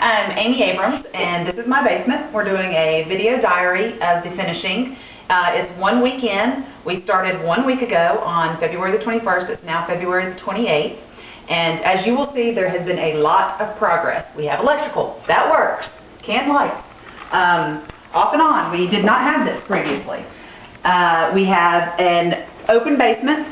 I'm Amy Abrams, and this is my basement. We're doing a video diary of the finishing. It's 1 week in. We started 1 week ago on February the 21st. It's now February the 28th. And as you will see, there has been a lot of progress. We have electrical. That works. Can lights. Off and on. We did not have this previously. We have an open basement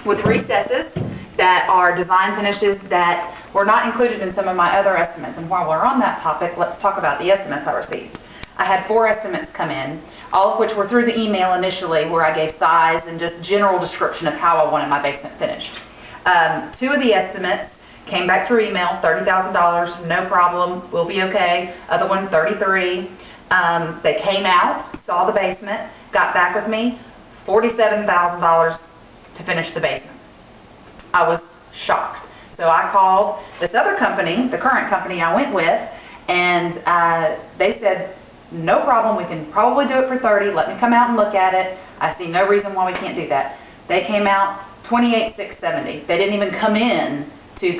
with recesses that are design finishes that were not included in some of my other estimates. And while we're on that topic, let's talk about the estimates I received. I had 4 estimates come in, all of which were through the email initially, where I gave size and just general description of how I wanted my basement finished. 2 of the estimates came back through email, $30,000, no problem, we'll be okay. Other one, $33,000. They came out, saw the basement, got back with me, $47,000 to finish the basement. I was shocked. So I called this other company, the current company I went with, and they said, no problem, we can probably do it for $30,000. Let me come out and look at it. I see no reason why we can't do that. They came out $28,670. They didn't even come in to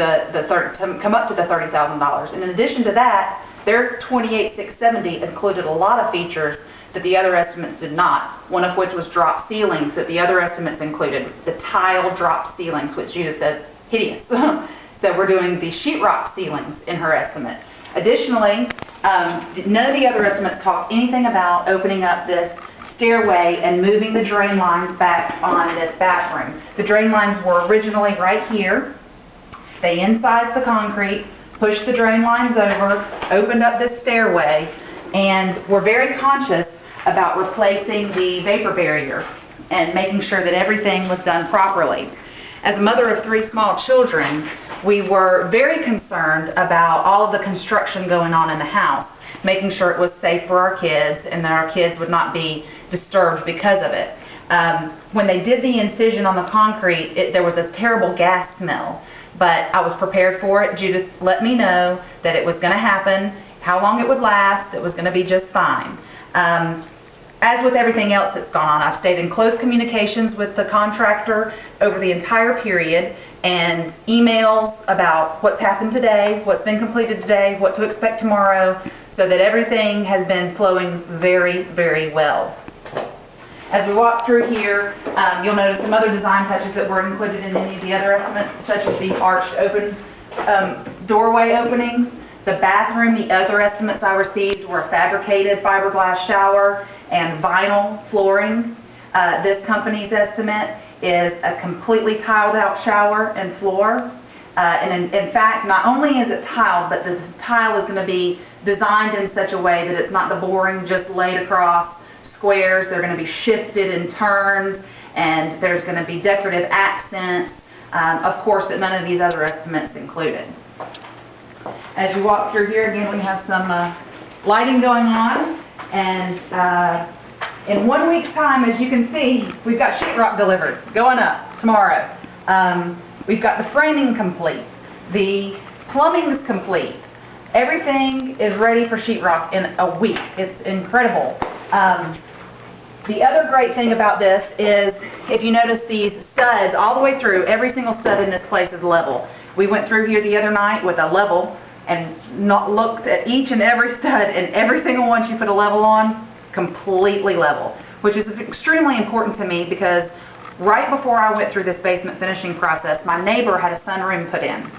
come up to the $30,000. And in addition to that, their $28,670 included a lot of features that the other estimates did not, one of which was drop ceilings that the other estimates included, the tile drop ceilings, which Judith says hideous. So we're doing the sheetrock ceilings in her estimate. Additionally, none of the other estimates talked anything about opening up this stairway and moving the drain lines back on this bathroom. The drain lines were originally right here. They incised the concrete, pushed the drain lines over, opened up this stairway, and were very conscious about replacing the vapor barrier and making sure that everything was done properly. As a mother of 3 small children, we were very concerned about all of the construction going on in the house, making sure it was safe for our kids and that our kids would not be disturbed because of it. When they did the incision on the concrete, there was a terrible gas smell, but I was prepared for it. Judith let me know that it was going to happen, how long it would last, it was going to be just fine. As with everything else that's gone on, I've stayed in close communications with the contractor over the entire period, and emails about what's happened today, what's been completed today, what to expect tomorrow, so that everything has been flowing very, very well. As we walk through here, you'll notice some other design touches that weren't included in any of the other estimates, such as the arched open doorway openings. The bathroom, the other estimates I received were a fabricated fiberglass shower and vinyl flooring. This company's estimate is a completely tiled out shower and floor. And in fact, not only is it tiled, but the tile is going to be designed in such a way that it's not the boring just laid across squares. They're going to be shifted and turned, and there's going to be decorative accents, of course, that none of these other estimates included. As you walk through here, again, we have some lighting going on, and in 1 week's time, as you can see, we've got sheetrock delivered, going up tomorrow. We've got the framing complete, the plumbing's complete. Everything is ready for sheetrock in a week. It's incredible. The other great thing about this is, if you notice these studs all the way through, every single stud in this place is level. We went through here the other night with a level and looked at each and every stud, and every single one she put a level on, completely level, which is extremely important to me because right before I went through this basement finishing process, my neighbor had a sunroom put in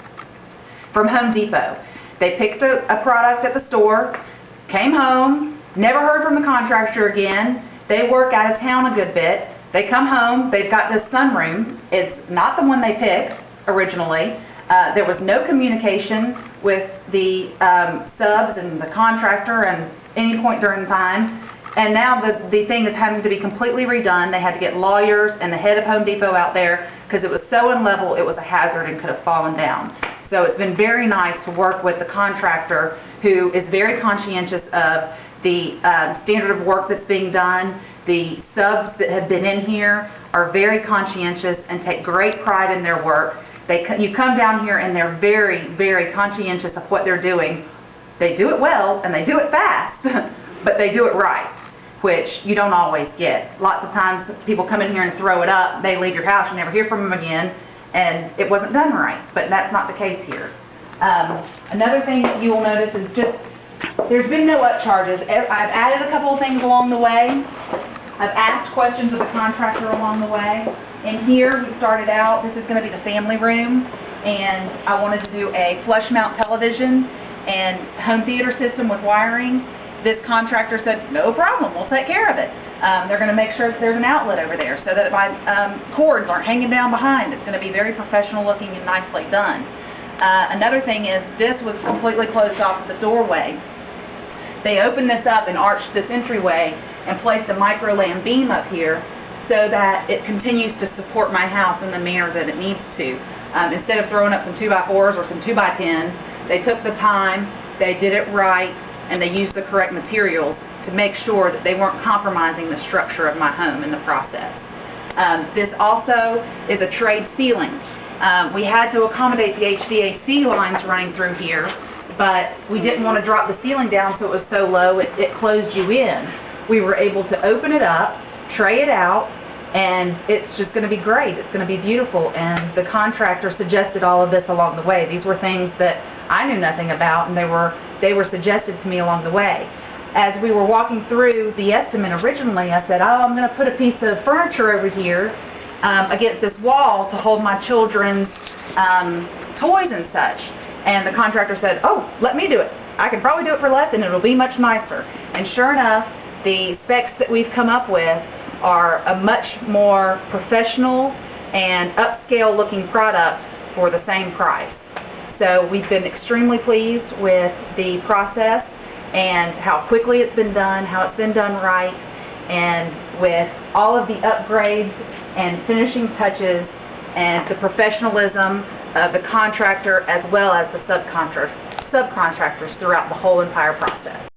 from Home Depot. They picked a product at the store, came home, never heard from the contractor again. They work out of town a good bit. They come home, they've got this sunroom. It's not the one they picked originally. There was no communication with the subs and the contractor at any point during the time. And now the thing is having to be completely redone. They had to get lawyers and the head of Home Depot out there because it was so unlevel it was a hazard and could have fallen down. So it's been very nice to work with the contractor who is very conscientious of the standard of work that's being done. The subs that have been in here are very conscientious and take great pride in their work. You come down here and they're very, very conscientious of what they're doing. They do it well and they do it fast, but they do it right, which you don't always get. Lots of times people come in here and throw it up, they leave your house, you never hear from them again, and it wasn't done right, but that's not the case here. Another thing you will notice is just, there's been no upcharges. I've added a couple of things along the way. I've asked questions of the contractor along the way. In here, we started out, this is going to be the family room, and I wanted to do a flush mount television and home theater system with wiring. This contractor said, no problem, we'll take care of it. They're going to make sure that there's an outlet over there so that my cords aren't hanging down behind. It's going to be very professional looking and nicely done. Another thing is, this was completely closed off at the doorway. They opened this up and arched this entryway and placed a micro-lam beam up here so that it continues to support my house in the manner that it needs to. Instead of throwing up some 2x4s or some 2x10s, they took the time, they did it right, and they used the correct materials to make sure that they weren't compromising the structure of my home in the process. This also is a trade ceiling. We had to accommodate the HVAC lines running through here, but we didn't want to drop the ceiling down so it was so low it closed you in. We were able to open it up, tray it out, and it's just going to be great. It's going to be beautiful, and the contractor suggested all of this along the way. These were things that I knew nothing about, and they were suggested to me along the way. As we were walking through the estimate originally, I said, oh, I'm going to put a piece of furniture over here against this wall to hold my children's toys and such. And the contractor said, oh, let me do it. I can probably do it for less and it'll be much nicer. And sure enough, the specs that we've come up with are a much more professional and upscale looking product for the same price. So we've been extremely pleased with the process and how quickly it's been done, how it's been done right, and with all of the upgrades and finishing touches and the professionalism of the contractor as well as the subcontractors throughout the whole entire process.